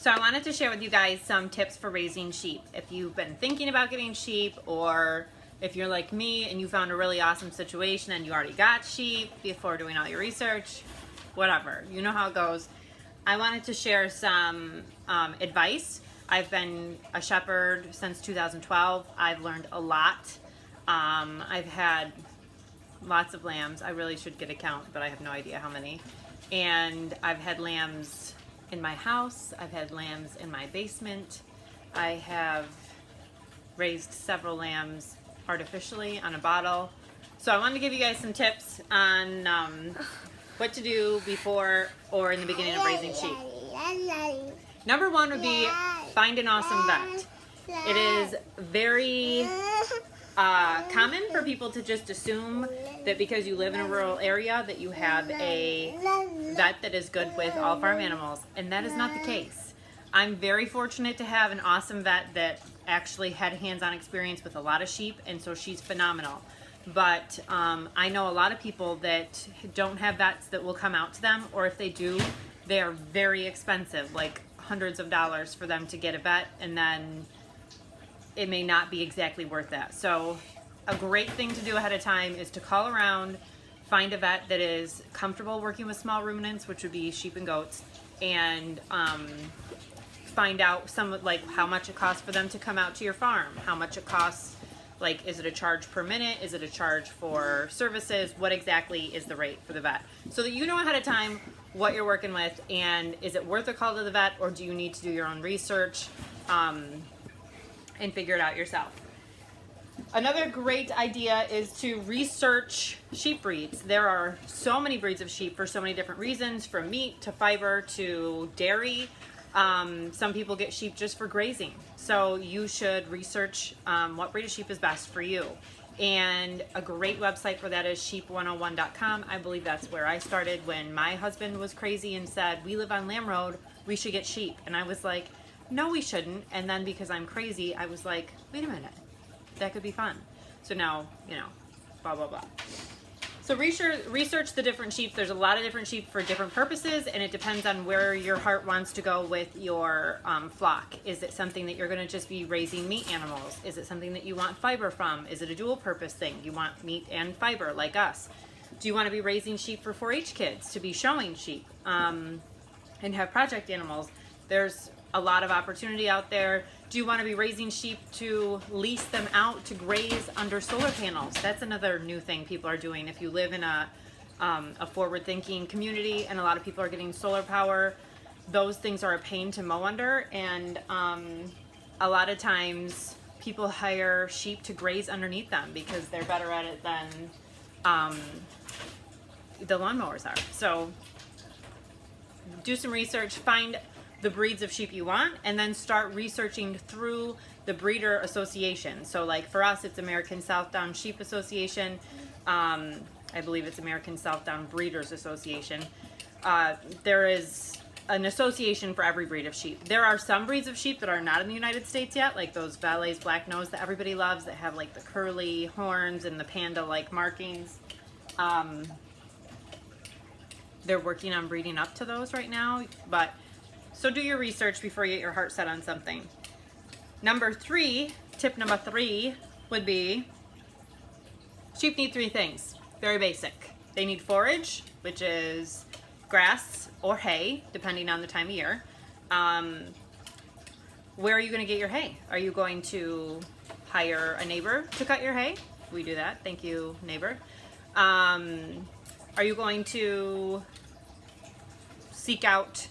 So I wanted to share with you guys some tips for raising sheep. If you've been thinking about getting sheep, or if you're like me and you found a really awesome situation and you already got sheep before doing all your research, whatever, you know how it goes. I wanted to share some advice. I've been a shepherd since 2012. I've learned a lot. I've had lots of lambs. I really should get a count, but I have no idea how many. And I've had lambs in my house. I've had lambs in my basement. I have raised several lambs artificially on a bottle. So I wanted to give you guys some tips on what to do before or in the beginning of raising sheep. Number one would be find an awesome vet. It is very common for people to just assume that because you live in a rural area that you have a vet that is good with all farm animals, and that is not the case. I'm very fortunate to have an awesome vet that actually had hands-on experience with a lot of sheep, and so she's phenomenal. But I know a lot of people that don't have vets that will come out to them, or if they do, they are very expensive, like hundreds of dollars for them to get a vet, and then it may not be exactly worth that. So a great thing to do ahead of time is to call around, find a vet that is comfortable working with small ruminants, which would be sheep and goats, and find out like how much it costs for them to come out to your farm, how much it costs, like is it a charge per minute, is it a charge for services, what exactly is the rate for the vet, so that you know ahead of time what you're working with, and is it worth a call to the vet, or do you need to do your own research and figure it out yourself. Another great idea is to research sheep breeds. There are so many breeds of sheep for so many different reasons, from meat to fiber to dairy. Some people get sheep just for grazing. So you should research what breed of sheep is best for you. And a great website for that is sheep101.com. I believe that's where I started when my husband was crazy and said, we live on Lamb Road, we should get sheep. And I was like, no, we shouldn't. And then because I'm crazy, I was like, wait a minute, that could be fun. So now, you know, blah, blah, blah. So research the different sheep. There's a lot of different sheep for different purposes, and it depends on where your heart wants to go with your flock. Is it something that you're going to just be raising meat animals? Is it something that you want fiber from? Is it a dual purpose thing? You want meat and fiber like us? Do you want to be raising sheep for 4-H kids, to be showing sheep and have project animals? There's a lot of opportunity out there. Do you want to be raising sheep to lease them out to graze under solar panels? That's another new thing people are doing. If you live in a forward-thinking community and a lot of people are getting solar power, those things are a pain to mow under, and a lot of times people hire sheep to graze underneath them because they're better at it than the lawnmowers are. So do some research, find the breeds of sheep you want, and then start researching through the breeder association. So like for us, it's American Southdown Sheep Association. I believe it's American Southdown Breeders Association. There is an association for every breed of sheep. There are some breeds of sheep that are not in the United States yet, like those Valais black nose that everybody loves, that have like the curly horns and the panda-like markings. They're working on breeding up to those right now, but so do your research before you get your heart set on something. Tip number three would be, sheep need 3 things, very basic. They need forage, which is grass or hay, depending on the time of year. Where are you going to get your hay? Are you going to hire a neighbor to cut your hay? We do that, thank you, neighbor. Are you going to seek out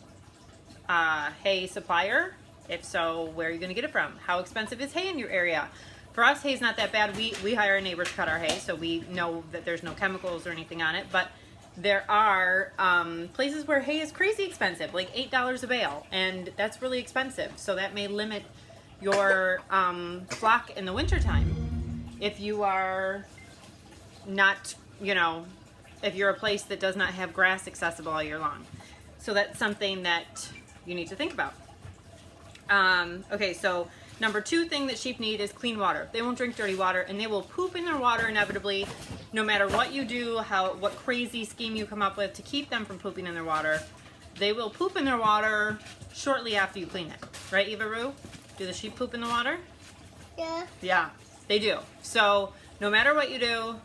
hay supplier? If so, where are you going to get it from? How expensive is hay in your area? For us, hay's not that bad. We hire a neighbor to cut our hay, so we know that there's no chemicals or anything on it. But there are places where hay is crazy expensive, like $8 a bale, and that's really expensive. So that may limit your flock in the wintertime. If you are not, you know, if you're a place that does not have grass accessible all year long. So that's something that you need to think about. Okay, so number 2 thing that sheep need is clean water. They won't drink dirty water, and they will poop in their water inevitably, no matter what you do, what crazy scheme you come up with to keep them from pooping in their water. they will poop in their water shortly after you clean it. Right, Eva Roo? Do the sheep poop in the water? Yeah. Yeah, they do. So no matter what you do,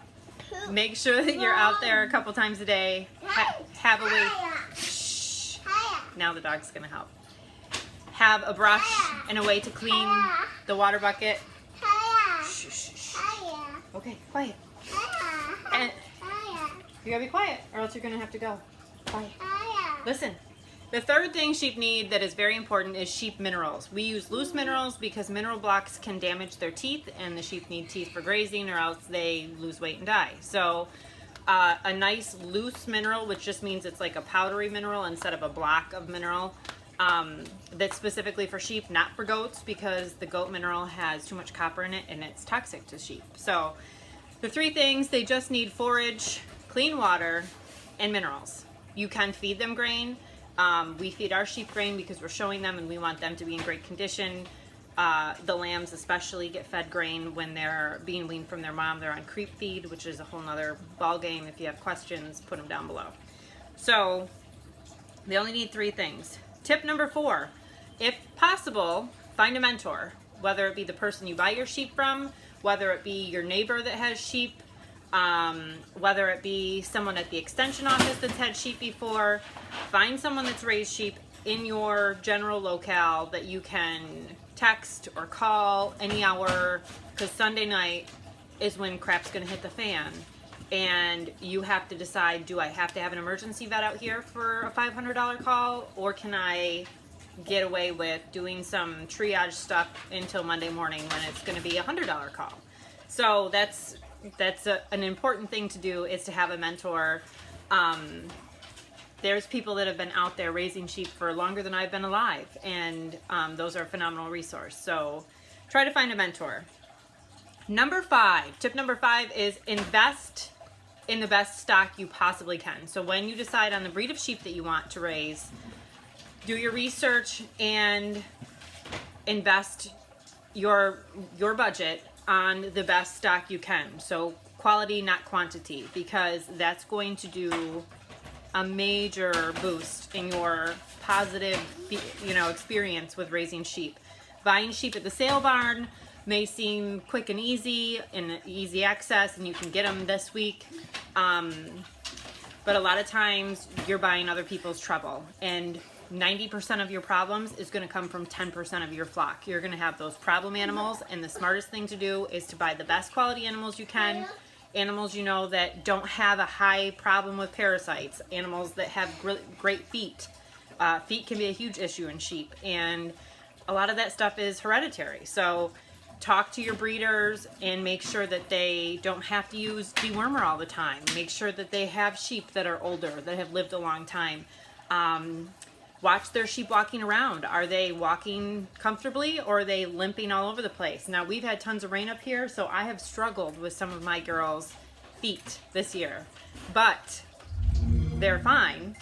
make sure that you're out there a couple times a day. Have a way. Shh. Now the dog's gonna help. Have a brush and a way to clean the water bucket. Shh, shh, shh. Okay, quiet. And you gotta be quiet, or else you're gonna have to go. Quiet. Listen. The third thing sheep need that is very important is sheep minerals. We use loose minerals because mineral blocks can damage their teeth, and the sheep need teeth for grazing or else they lose weight and die. So a nice loose mineral, which just means it's like a powdery mineral instead of a block of mineral, that's specifically for sheep, not for goats, because the goat mineral has too much copper in it and it's toxic to sheep. So the three things, they just need forage, clean water, and minerals. You can feed them grain. We feed our sheep grain because we're showing them and we want them to be in great condition. The lambs especially get fed grain when they're being weaned from their mom. They're on creep feed, which is a whole nother ball game. If you have questions, put them down below. So they only need three things. Tip number 4, if possible, find a mentor, whether it be the person you buy your sheep from, whether it be your neighbor that has sheep, whether it be someone at the extension office that's had sheep before. Find someone that's raised sheep in your general locale that you can text or call any hour, because Sunday night is when crap's gonna hit the fan and you have to decide, do I have to have an emergency vet out here for a $500 call, or can I get away with doing some triage stuff until Monday morning when it's gonna be a $100 call? So that's an important thing to do, is to have a mentor. There's people that have been out there raising sheep for longer than I've been alive, and those are a phenomenal resource. So try to find a mentor. Number 5, tip number 5 is invest in the best stock you possibly can. So when you decide on the breed of sheep that you want to raise, do your research and invest your budget on the best stock you can. So quality, not quantity, because that's going to do a major boost in your positive, experience with raising sheep. Buying sheep at the sale barn may seem quick and easy access, and you can get them this week. But a lot of times you're buying other people's trouble, and 90% of your problems is going to come from 10% of your flock. You're going to have those problem animals, and the smartest thing to do is to buy the best quality animals you can. Animals that don't have a high problem with parasites. Animals that have great feet. Feet can be a huge issue in sheep, and a lot of that stuff is hereditary. So talk to your breeders and make sure that they don't have to use dewormer all the time. Make sure that they have sheep that are older, that have lived a long time. Watch their sheep walking around. Are they walking comfortably, or are they limping all over the place? Now, we've had tons of rain up here, so I have struggled with some of my girls' feet this year, but they're fine.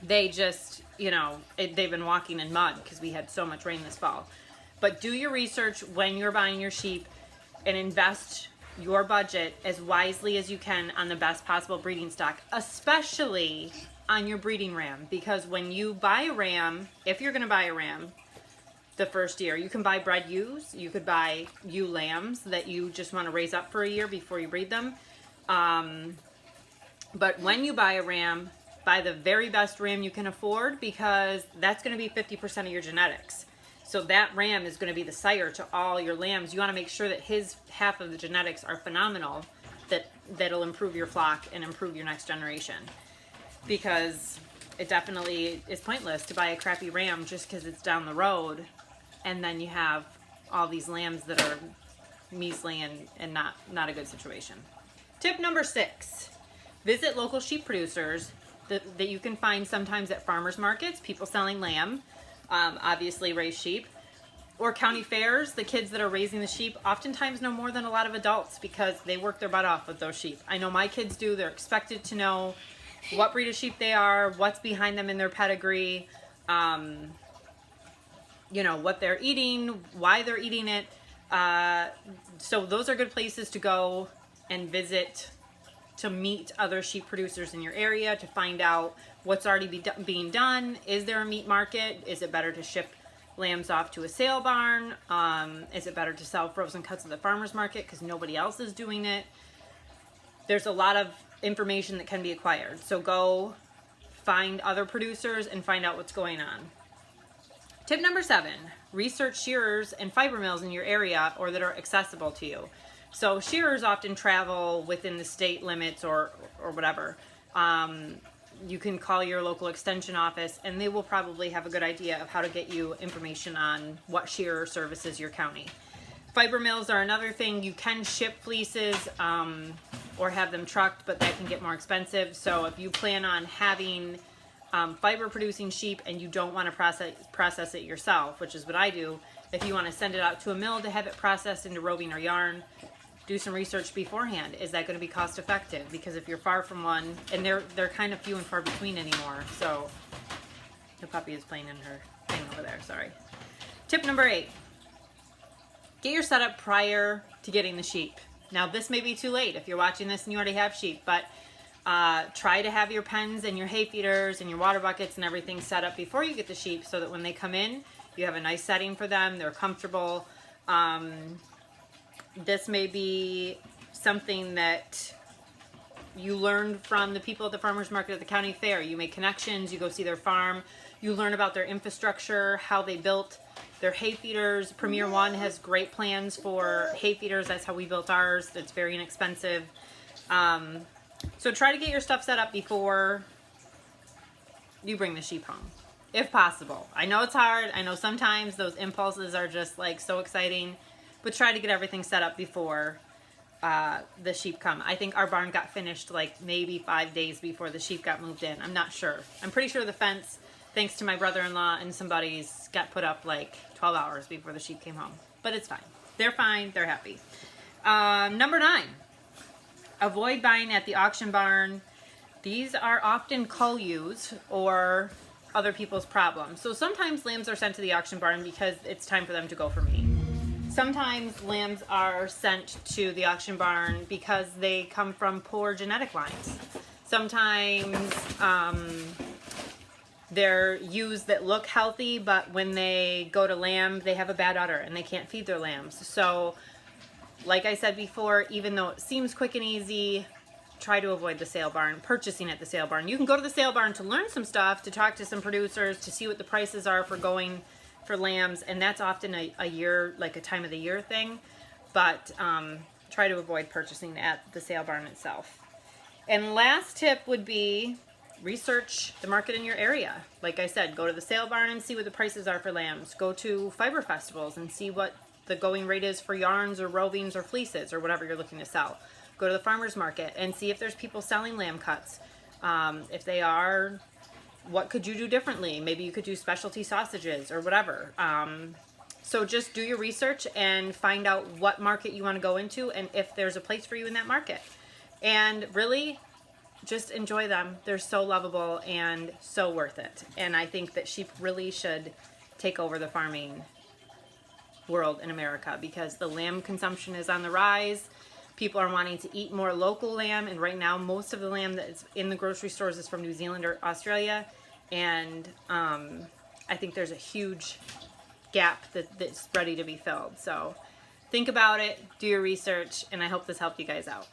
They just, they've been walking in mud because we had so much rain this fall. But do your research when you're buying your sheep and invest your budget as wisely as you can on the best possible breeding stock, especially on your breeding ram, because when you buy a ram, if you're going to buy a ram the first year, you can buy bred ewes, you could buy ewe lambs that you just want to raise up for a year before you breed them. But when you buy a ram, buy the very best ram you can afford, because that's going to be 50% of your genetics. So that ram is going to be the sire to all your lambs. You want to make sure that his half of the genetics are phenomenal, that'll improve your flock and improve your next generation. Because it definitely is pointless to buy a crappy ram just because it's down the road, and then you have all these lambs that are measly and not a good situation. Tip number 6, visit local sheep producers that you can find sometimes at farmers markets, people selling lamb, obviously raised sheep, or county fairs. The kids that are raising the sheep oftentimes know more than a lot of adults because they work their butt off with those sheep. I know my kids do. They're expected to know what breed of sheep they are, what's behind them in their pedigree, what they're eating, why they're eating it. So those are good places to go and visit to meet other sheep producers in your area to find out what's already being done. Is there a meat market? Is it better to ship lambs off to a sale barn? Is it better to sell frozen cuts at the farmer's market because nobody else is doing it? There's a lot of information that can be acquired. So go find other producers and find out what's going on. Tip number 7, research shearers and fiber mills in your area or that are accessible to you. So shearers often travel within the state limits or whatever. You can call your local extension office and they will probably have a good idea of how to get you information on what shearer services your county. Fiber mills are another thing. You can ship fleeces or have them trucked, but that can get more expensive. So if you plan on having fiber producing sheep and you don't want to process it yourself, which is what I do, if you want to send it out to a mill to have it processed into roving or yarn, do some research beforehand. Is that going to be cost effective? Because if you're far from one, and they're kind of few and far between anymore. So the puppy is playing in her thing over there, sorry. Tip number 8, get your setup prior to getting the sheep. Now this may be too late if you're watching this and you already have sheep, but try to have your pens and your hay feeders and your water buckets and everything set up before you get the sheep so that when they come in, you have a nice setting for them, they're comfortable. This may be something that you learned from the people at the farmer's market at the county fair. You make connections, you go see their farm, you learn about their infrastructure, how they built their hay feeders. Premier One has great plans for hay feeders. That's how we built ours. It's very inexpensive. So try to get your stuff set up before you bring the sheep home, if possible. I know it's hard. I know sometimes those impulses are just like so exciting, but try to get everything set up before the sheep come. I think our barn got finished like maybe 5 days before the sheep got moved in. I'm not sure. I'm pretty sure the fence, thanks to my brother-in-law and some buddies, got put up like 12 hours before the sheep came home. But it's fine. They're fine. They're happy. Number 9, avoid buying at the auction barn. These are often cull-ewes or other people's problems. So sometimes lambs are sent to the auction barn because it's time for them to go for meat. Sometimes lambs are sent to the auction barn because they come from poor genetic lines. Sometimes they're ewes that look healthy, but when they go to lamb, they have a bad udder and they can't feed their lambs. So like I said before, even though it seems quick and easy, try to avoid the sale barn, purchasing at the sale barn. You can go to the sale barn to learn some stuff, to talk to some producers, to see what the prices are for going for lambs, and that's often a year, like a time of the year thing, but try to avoid purchasing at the sale barn itself. And last tip would be research the market in your area. Like I said, go to the sale barn and see what the prices are for lambs. Go to fiber festivals and see what the going rate is for yarns or rovings or fleeces or whatever you're looking to sell. Go to the farmer's market and see if there's people selling lamb cuts. If they are, what could you do differently? Maybe you could do specialty sausages or whatever. So just do your research and find out what market you want to go into and if there's a place for you in that market. And really, just enjoy them. They're so lovable and so worth it. And I think that sheep really should take over the farming world in America because the lamb consumption is on the rise. People are wanting to eat more local lamb, and right now most of the lamb that's in the grocery stores is from New Zealand or Australia, and I think there's a huge gap that's ready to be filled. So think about it, do your research, and I hope this helped you guys out.